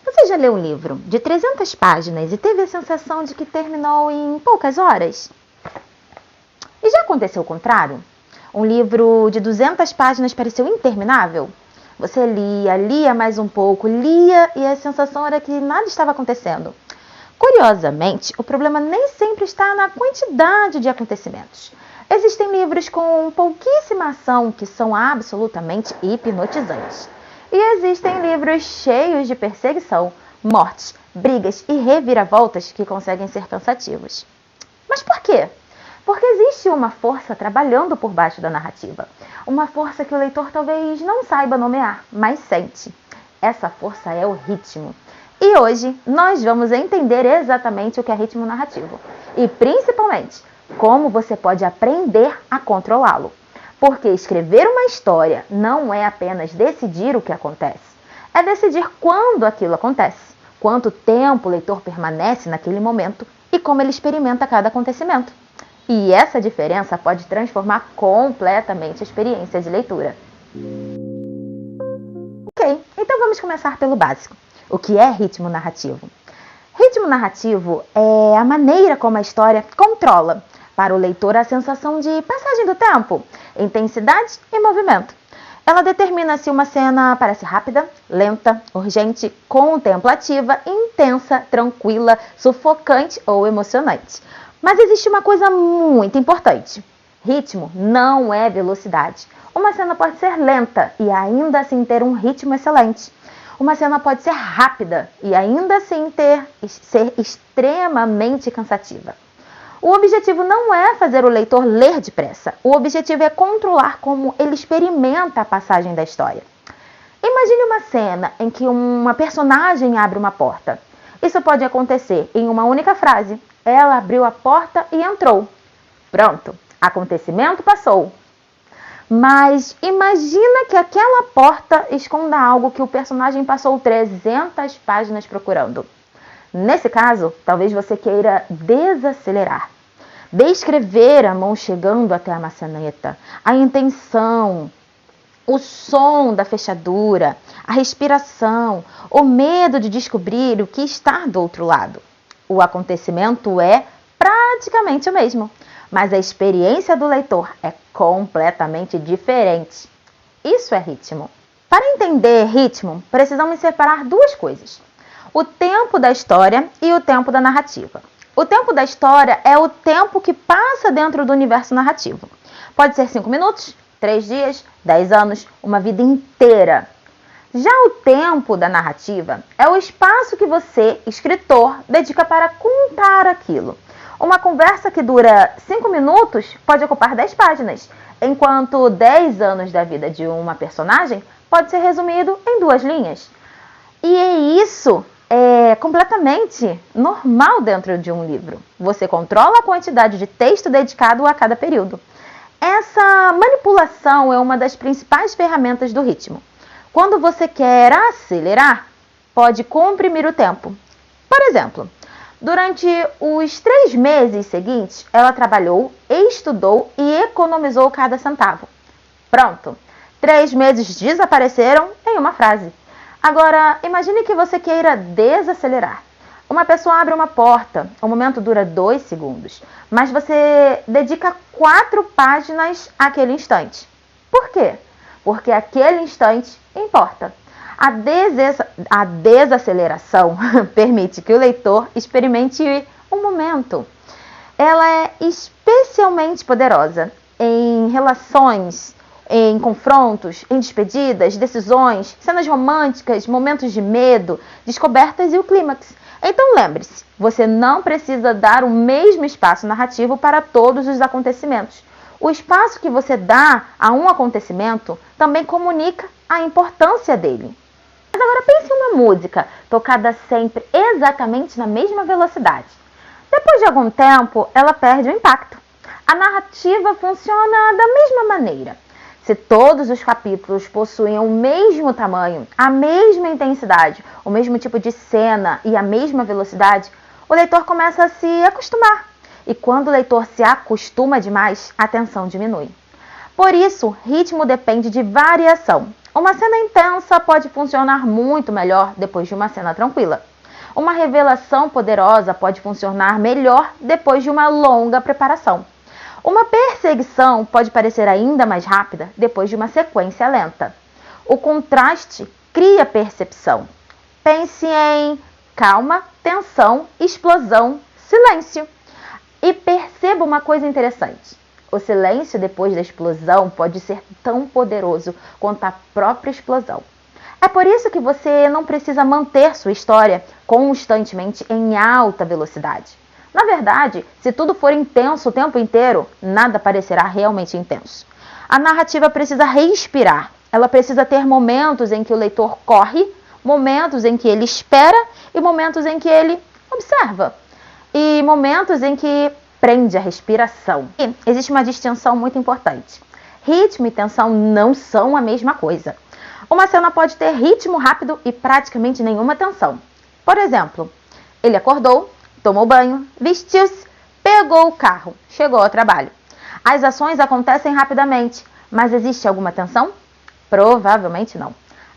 Você já leu um livro de 300 páginas e teve a sensação de que terminou em poucas horas? E já aconteceu o contrário? Um livro de 200 páginas pareceu interminável? Você lia mais um pouco, lia e a sensação era que nada estava acontecendo. Curiosamente, o problema nem sempre está na quantidade de acontecimentos. Existem livros com pouquíssima ação que são absolutamente hipnotizantes. E existem livros cheios de perseguição, mortes, brigas e reviravoltas que conseguem ser cansativos. Mas por quê? Porque existe uma força trabalhando por baixo da narrativa. Uma força que o leitor talvez não saiba nomear, mas sente. Essa força é o ritmo. E hoje nós vamos entender exatamente o que é ritmo narrativo. E principalmente, como você pode aprender a controlá-lo. Porque escrever uma história não é apenas decidir o que acontece. É decidir quando aquilo acontece, quanto tempo o leitor permanece naquele momento e como ele experimenta cada acontecimento. E essa diferença pode transformar completamente a experiência de leitura. Ok, então vamos começar pelo básico. O que é ritmo narrativo? Ritmo narrativo é a maneira como a história controla para o leitor a sensação de passagem do tempo, intensidade e movimento. Ela determina se uma cena parece rápida, lenta, urgente, contemplativa, intensa, tranquila, sufocante ou emocionante. Mas existe uma coisa muito importante. Ritmo não é velocidade. Uma cena pode ser lenta e ainda assim ter um ritmo excelente. Uma cena pode ser rápida e ainda assim ser extremamente cansativa. O objetivo não é fazer o leitor ler depressa. O objetivo é controlar como ele experimenta a passagem da história. Imagine uma cena em que uma personagem abre uma porta. Isso pode acontecer em uma única frase. Ela abriu a porta e entrou. Pronto, acontecimento passou. Mas imagina que aquela porta esconda algo que o personagem passou 300 páginas procurando. Nesse caso, talvez você queira desacelerar. Descrever a mão chegando até a maçaneta, a intenção, o som da fechadura, a respiração, o medo de descobrir o que está do outro lado. O acontecimento é praticamente o mesmo, mas a experiência do leitor é completamente diferente. Isso é ritmo. Para entender ritmo, precisamos separar duas coisas: o tempo da história e o tempo da narrativa. O tempo da história é o tempo que passa dentro do universo narrativo. Pode ser 5 minutos, 3 dias, 10 anos, uma vida inteira. Já o tempo da narrativa é o espaço que você, escritor, dedica para contar aquilo. Uma conversa que dura 5 minutos pode ocupar 10 páginas, enquanto 10 anos da vida de uma personagem pode ser resumido em 2 linhas. E isso é completamente normal dentro de um livro. Você controla a quantidade de texto dedicado a cada período. Essa manipulação é uma das principais ferramentas do ritmo. Quando você quer acelerar, pode comprimir o tempo. Por exemplo, durante os 3 meses seguintes, ela trabalhou, estudou e economizou cada centavo. Pronto, 3 meses desapareceram em uma frase. Agora, imagine que você queira desacelerar. Uma pessoa abre uma porta, o momento dura 2 segundos, mas você dedica 4 páginas àquele instante. Por quê? Porque aquele instante importa. A desaceleração permite que o leitor experimente um momento. Ela é especialmente poderosa em relações, em confrontos, em despedidas, decisões, cenas românticas, momentos de medo, descobertas e o clímax. Então lembre-se, você não precisa dar o mesmo espaço narrativo para todos os acontecimentos. O espaço que você dá a um acontecimento também comunica a importância dele. Mas agora pense em uma música tocada sempre exatamente na mesma velocidade. Depois de algum tempo, ela perde o impacto. A narrativa funciona da mesma maneira. Se todos os capítulos possuem o mesmo tamanho, a mesma intensidade, o mesmo tipo de cena e a mesma velocidade, o leitor começa a se acostumar. E quando o leitor se acostuma demais, a tensão diminui. Por isso, ritmo depende de variação. Uma cena intensa pode funcionar muito melhor depois de uma cena tranquila. Uma revelação poderosa pode funcionar melhor depois de uma longa preparação. Uma perseguição pode parecer ainda mais rápida depois de uma sequência lenta. O contraste cria percepção. Pense em calma, tensão, explosão, silêncio. E perceba uma coisa interessante. O silêncio depois da explosão pode ser tão poderoso quanto a própria explosão. É por isso que você não precisa manter sua história constantemente em alta velocidade. Na verdade, se tudo for intenso o tempo inteiro, nada parecerá realmente intenso. A narrativa precisa respirar. Ela precisa ter momentos em que o leitor corre, momentos em que ele espera e momentos em que ele observa. E momentos em que prende a respiração. E existe uma distinção muito importante. Ritmo e tensão não são a mesma coisa. Uma cena pode ter ritmo rápido e praticamente nenhuma tensão. Por exemplo, ele acordou, tomou banho, vestiu-se, pegou o carro, chegou ao trabalho. As ações acontecem rapidamente, mas existe alguma tensão? Provavelmente não.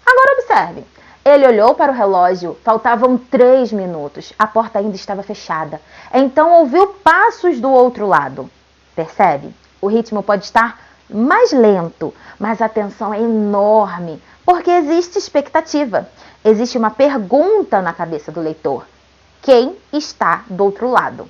Agora observe. Ele olhou para o relógio, faltavam 3 minutos, a porta ainda estava fechada. Então ouviu passos do outro lado. Percebe? O ritmo pode estar mais lento, mas a tensão é enorme, porque existe expectativa. Existe uma pergunta na cabeça do leitor. Quem está do outro lado?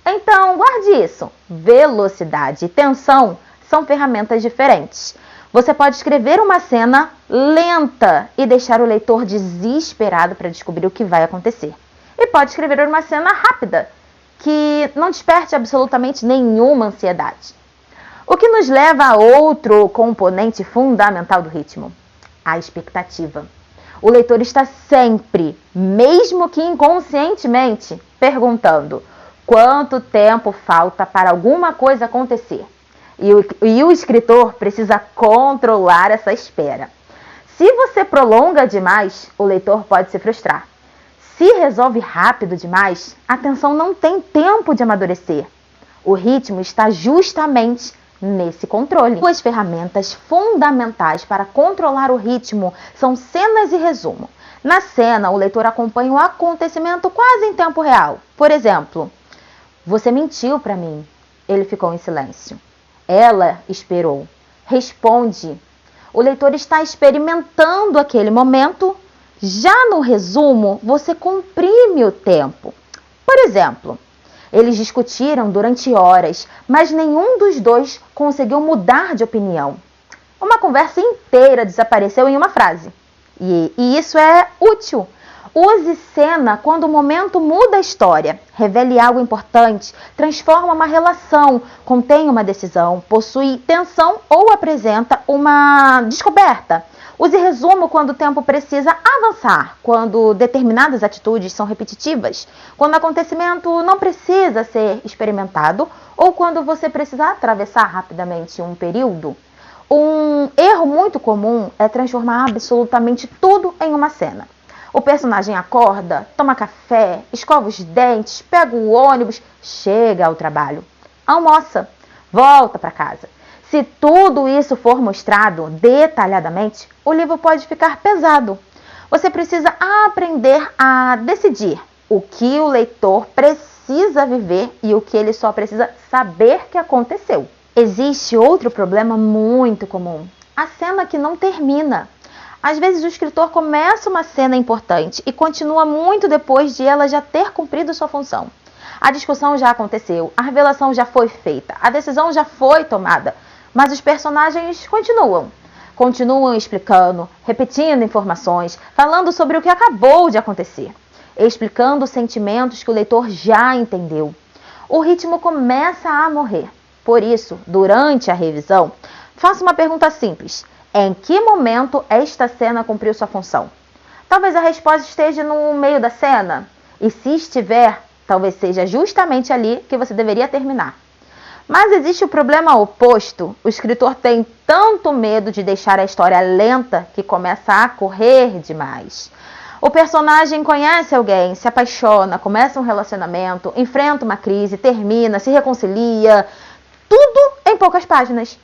Então, guarde isso. Velocidade e tensão são ferramentas diferentes. Você pode escrever uma cena lenta e deixar o leitor desesperado para descobrir o que vai acontecer. E pode escrever uma cena rápida, que não desperte absolutamente nenhuma ansiedade. O que nos leva a outro componente fundamental do ritmo: a expectativa. O leitor está sempre, mesmo que inconscientemente, perguntando quanto tempo falta para alguma coisa acontecer. E o escritor precisa controlar essa espera. Se você prolonga demais, o leitor pode se frustrar. Se resolve rápido demais, a tensão não tem tempo de amadurecer. O ritmo está justamente nesse controle. Duas ferramentas fundamentais para controlar o ritmo são cenas e resumo. Na cena, o leitor acompanha o acontecimento quase em tempo real. Por exemplo, você mentiu para mim. Ele ficou em silêncio. Ela esperou. Responde. O leitor está experimentando aquele momento. Já no resumo, você comprime o tempo. Por exemplo, eles discutiram durante horas, mas nenhum dos dois conseguiu mudar de opinião. Uma conversa inteira desapareceu em uma frase. E isso é útil. Use cena quando o momento muda a história, revele algo importante, transforma uma relação, contém uma decisão, possui tensão ou apresenta uma descoberta. Use resumo quando o tempo precisa avançar, quando determinadas atitudes são repetitivas, quando o acontecimento não precisa ser experimentado ou quando você precisa atravessar rapidamente um período. Um erro muito comum é transformar absolutamente tudo em uma cena. O personagem acorda, toma café, escova os dentes, pega o ônibus, chega ao trabalho, almoça, volta para casa. Se tudo isso for mostrado detalhadamente, o livro pode ficar pesado. Você precisa aprender a decidir o que o leitor precisa viver e o que ele só precisa saber que aconteceu. Existe outro problema muito comum: a cena que não termina. Às vezes o escritor começa uma cena importante e continua muito depois de ela já ter cumprido sua função. A discussão já aconteceu, a revelação já foi feita, a decisão já foi tomada, mas os personagens continuam explicando, repetindo informações, falando sobre o que acabou de acontecer, explicando sentimentos que o leitor já entendeu. O ritmo começa a morrer. Por isso, durante a revisão, faça uma pergunta simples: em que momento esta cena cumpriu sua função? Talvez a resposta esteja no meio da cena, e se estiver, talvez seja justamente ali que você deveria terminar. Mas existe o problema oposto. O escritor tem tanto medo de deixar a história lenta que começa a correr demais. O personagem conhece alguém, se apaixona, começa um relacionamento, enfrenta uma crise, termina, se reconcilia. Tudo em poucas páginas.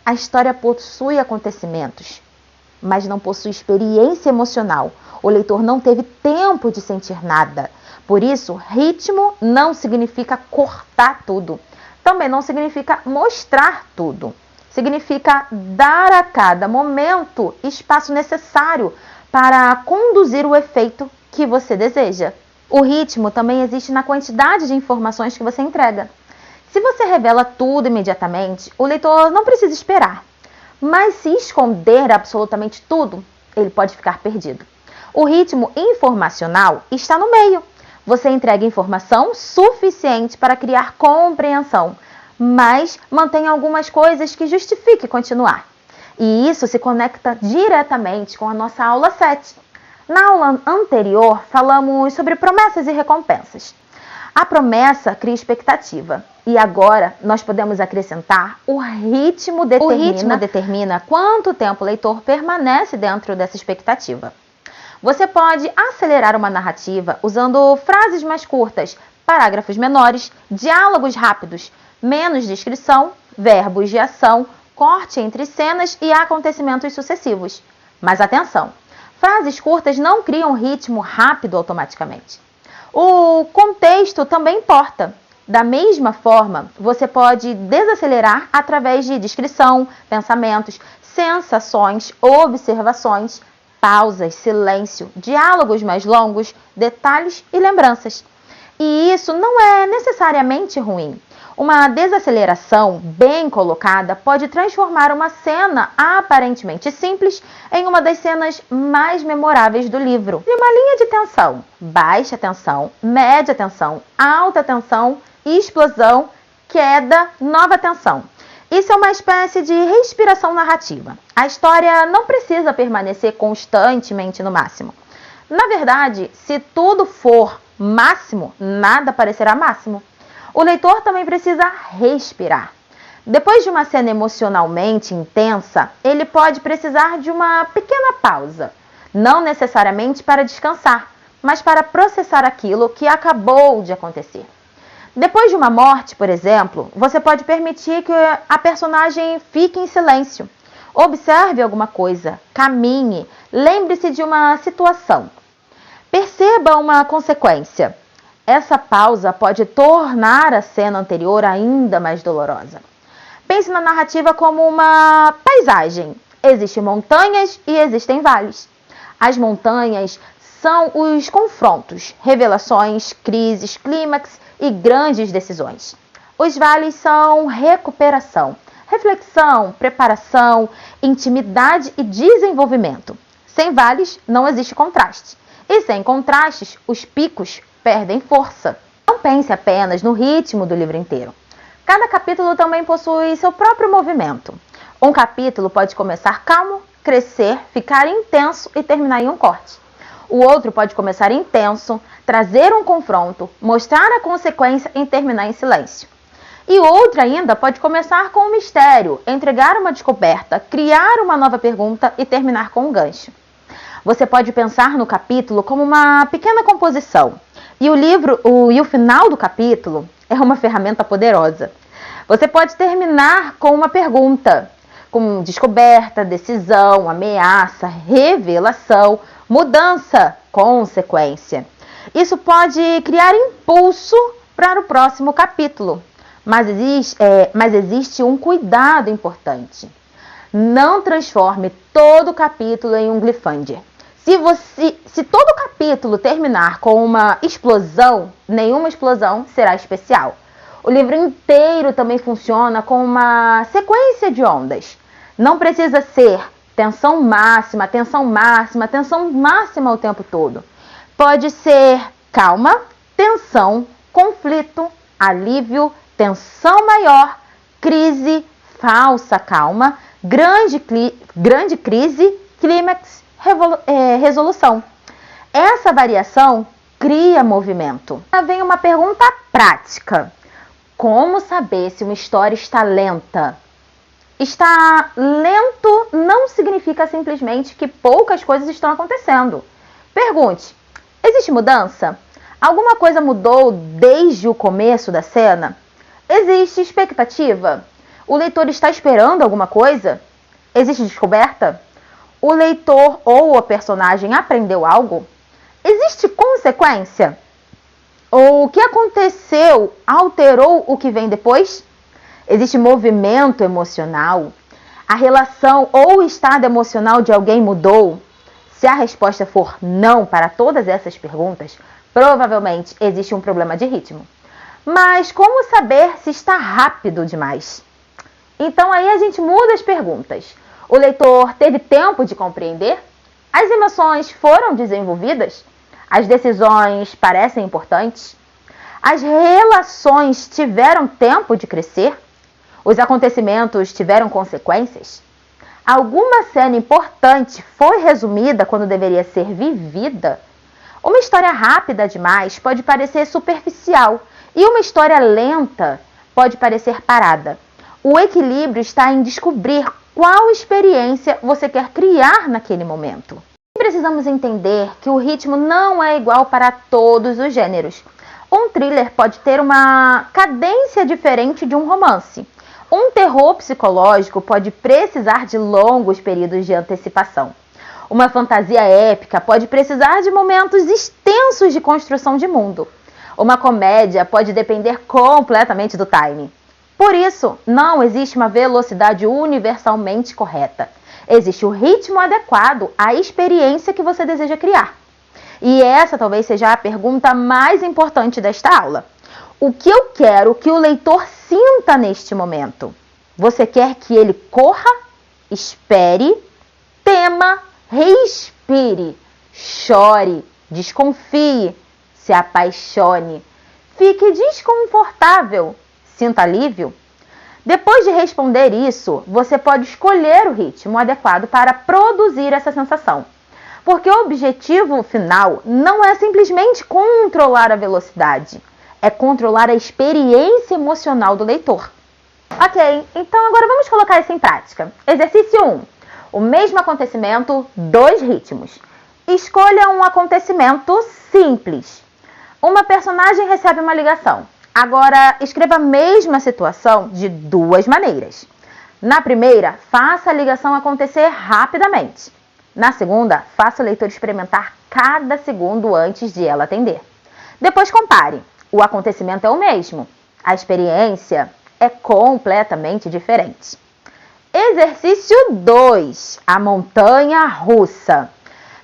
A história possui acontecimentos. mas não possui experiência emocional. O leitor não teve tempo de sentir nada. Por isso, ritmo não significa cortar tudo. Também não significa mostrar tudo. Significa dar a cada momento espaço necessário para conduzir o efeito que você deseja. O ritmo também existe na quantidade de informações que você entrega. Se você revela tudo imediatamente, o leitor não precisa esperar. Mas se esconder absolutamente tudo, ele pode ficar perdido. O ritmo informacional está no meio. Você entrega informação suficiente para criar compreensão, mas mantém algumas coisas que justifiquem continuar. E isso se conecta diretamente com a nossa aula 7. Na aula anterior, falamos sobre promessas e recompensas. A promessa cria expectativa. E agora nós podemos acrescentar o ritmo determina quanto tempo o leitor permanece dentro dessa expectativa. Você pode acelerar uma narrativa usando frases mais curtas, parágrafos menores, diálogos rápidos, menos descrição, verbos de ação, corte entre cenas e acontecimentos sucessivos. Mas atenção, frases curtas não criam ritmo rápido automaticamente. O contexto também importa. Da mesma forma, você pode desacelerar através de descrição, pensamentos, sensações, observações, pausas, silêncio, diálogos mais longos, detalhes e lembranças. E isso não é necessariamente ruim. Uma desaceleração bem colocada pode transformar uma cena aparentemente simples em uma das cenas mais memoráveis do livro. De uma linha de tensão, baixa tensão, média tensão, alta tensão, explosão, queda, nova tensão. Isso é uma espécie de respiração narrativa. A história não precisa permanecer constantemente no máximo. Na verdade, se tudo for máximo, nada parecerá máximo. O leitor também precisa respirar. Depois de uma cena emocionalmente intensa, ele pode precisar de uma pequena pausa. Não necessariamente para descansar, mas para processar aquilo que acabou de acontecer. Depois de uma morte, por exemplo, você pode permitir que a personagem fique em silêncio. Observe alguma coisa, caminhe, lembre-se de uma situação. Perceba uma consequência. Essa pausa pode tornar a cena anterior ainda mais dolorosa. Pense na narrativa como uma paisagem. Existem montanhas e existem vales. As montanhas são os confrontos, revelações, crises, clímax e grandes decisões. Os vales são recuperação, reflexão, preparação, intimidade e desenvolvimento. Sem vales não existe contraste. E sem contrastes, os picos perdem força. Não pense apenas no ritmo do livro inteiro. Cada capítulo também possui seu próprio movimento. Um capítulo pode começar calmo, crescer, ficar intenso e terminar em um corte. O outro pode começar intenso, trazer um confronto, mostrar a consequência e terminar em silêncio. E outro ainda pode começar com um mistério, entregar uma descoberta, criar uma nova pergunta e terminar com um gancho. Você pode pensar no capítulo como uma pequena composição. E o final do capítulo é uma ferramenta poderosa. Você pode terminar com uma pergunta, com descoberta, decisão, ameaça, revelação, mudança, consequência. Isso pode criar impulso para o próximo capítulo. Mas existe um cuidado importante. Não transforme todo o capítulo em um cliffhanger. Se todo o capítulo terminar com uma explosão, nenhuma explosão será especial. O livro inteiro também funciona com uma sequência de ondas. Não precisa ser tensão máxima, tensão máxima, tensão máxima o tempo todo. Pode ser calma, tensão, conflito, alívio, tensão maior, crise, falsa calma, grande crise, clímax, resolução. Essa variação cria movimento. Vem uma pergunta prática. Como saber se uma história está lenta? Estar lento não significa simplesmente que poucas coisas estão acontecendo. Pergunte, existe mudança? Alguma coisa mudou desde o começo da cena? Existe expectativa? O leitor está esperando alguma coisa? Existe descoberta? O leitor ou o personagem aprendeu algo? Existe consequência? Ou o que aconteceu alterou o que vem depois? Existe movimento emocional? A relação ou o estado emocional de alguém mudou? Se a resposta for não para todas essas perguntas, provavelmente existe um problema de ritmo. Mas como saber se está rápido demais? Então aí a gente muda as perguntas. O leitor teve tempo de compreender? As emoções foram desenvolvidas? As decisões parecem importantes? As relações tiveram tempo de crescer? Os acontecimentos tiveram consequências? Alguma cena importante foi resumida quando deveria ser vivida? Uma história rápida demais pode parecer superficial e uma história lenta pode parecer parada. O equilíbrio está em descobrir qual experiência você quer criar naquele momento. Precisamos entender que o ritmo não é igual para todos os gêneros. Um thriller pode ter uma cadência diferente de um romance. Um terror psicológico pode precisar de longos períodos de antecipação. Uma fantasia épica pode precisar de momentos extensos de construção de mundo. Uma comédia pode depender completamente do timing. Por isso, não existe uma velocidade universalmente correta. Existe o ritmo adequado à experiência que você deseja criar. E essa talvez seja a pergunta mais importante desta aula. O que eu quero que o leitor sinta neste momento? Você quer que ele corra, espere, tema, respire, chore, desconfie, se apaixone, fique desconfortável, sinta alívio? Depois de responder isso, você pode escolher o ritmo adequado para produzir essa sensação. Porque o objetivo final não é simplesmente controlar a velocidade, é controlar a experiência emocional do leitor. Ok, então agora vamos colocar isso em prática. Exercício 1. O mesmo acontecimento, 2 ritmos. Escolha um acontecimento simples. Uma personagem recebe uma ligação. Agora, escreva a mesma situação de 2 maneiras. Na primeira, faça a ligação acontecer rapidamente. Na segunda, faça o leitor experimentar cada segundo antes de ela atender. Depois compare. O acontecimento é o mesmo. A experiência é completamente diferente. Exercício 2. A montanha russa.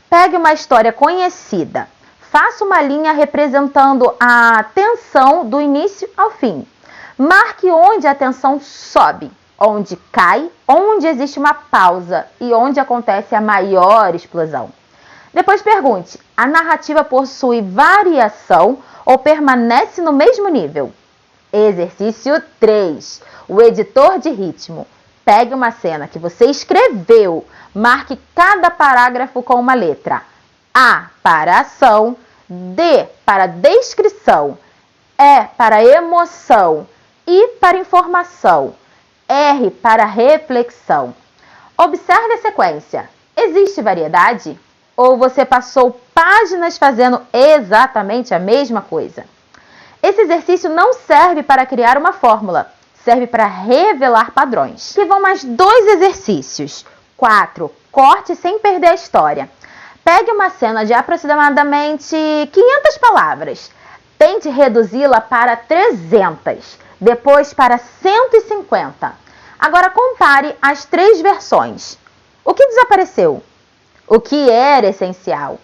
Pegue uma história conhecida. Faça uma linha representando a tensão do início ao fim. Marque onde a tensão sobe, onde cai, onde existe uma pausa e onde acontece a maior explosão. Depois pergunte, a narrativa possui variação ou permanece no mesmo nível? Exercício 3. O editor de ritmo. Pegue uma cena que você escreveu, marque cada parágrafo com uma letra. A para ação, D para descrição, E para emoção, I para informação, R para reflexão. Observe a sequência. Existe variedade? Ou você passou páginas fazendo exatamente a mesma coisa? Esse exercício não serve para criar uma fórmula, serve para revelar padrões. Aqui vão mais 2 exercícios. 4. Corte sem perder a história. Pegue uma cena de aproximadamente 500 palavras. Tente reduzi-la para 300, depois para 150. Agora compare as 3 versões. O que desapareceu? O que era essencial?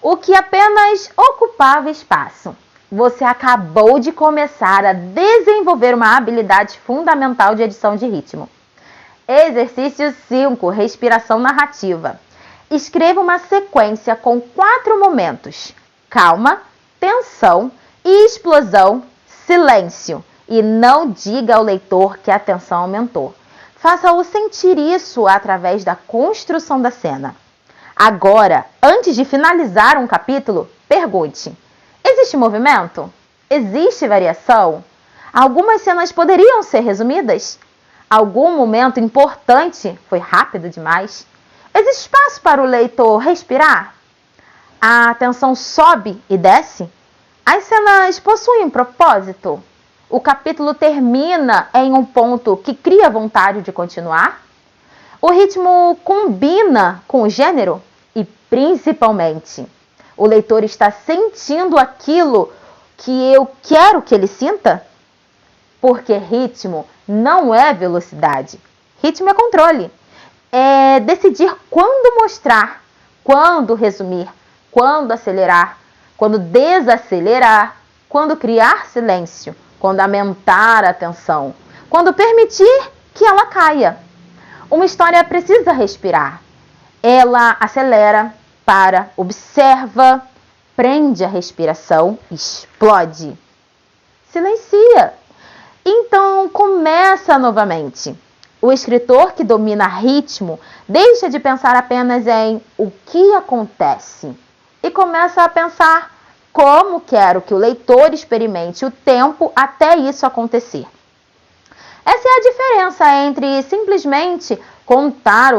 O que apenas ocupava espaço? Você acabou de começar a desenvolver uma habilidade fundamental de edição de ritmo. Exercício 5. Respiração narrativa. Escreva uma sequência com 4 momentos: calma, tensão, explosão, silêncio. E não diga ao leitor que a tensão aumentou. Faça-o sentir isso através da construção da cena. Agora, antes de finalizar um capítulo, pergunte: existe movimento? Existe variação? Algumas cenas poderiam ser resumidas? Algum momento importante foi rápido demais? Existe espaço para o leitor respirar? A tensão sobe e desce? As cenas possuem um propósito? O capítulo termina em um ponto que cria vontade de continuar? O ritmo combina com o gênero e, principalmente, o leitor está sentindo aquilo que eu quero que ele sinta? Porque ritmo não é velocidade. Ritmo é controle. É decidir quando mostrar, quando resumir, quando acelerar, quando desacelerar, quando criar silêncio, quando aumentar a tensão, quando permitir que ela caia. Uma história precisa respirar. Ela acelera, para, observa, prende a respiração, explode, silencia. Então começa novamente. O escritor que domina ritmo deixa de pensar apenas em o que acontece e começa a pensar como quero que o leitor experimente o tempo até isso acontecer. Essa é a diferença entre simplesmente contar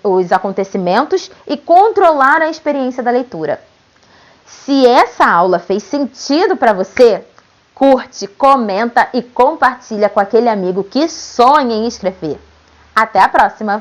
os acontecimentos e controlar a experiência da leitura. Se essa aula fez sentido para você, curte, comenta e compartilha com aquele amigo que sonha em escrever. Até a próxima!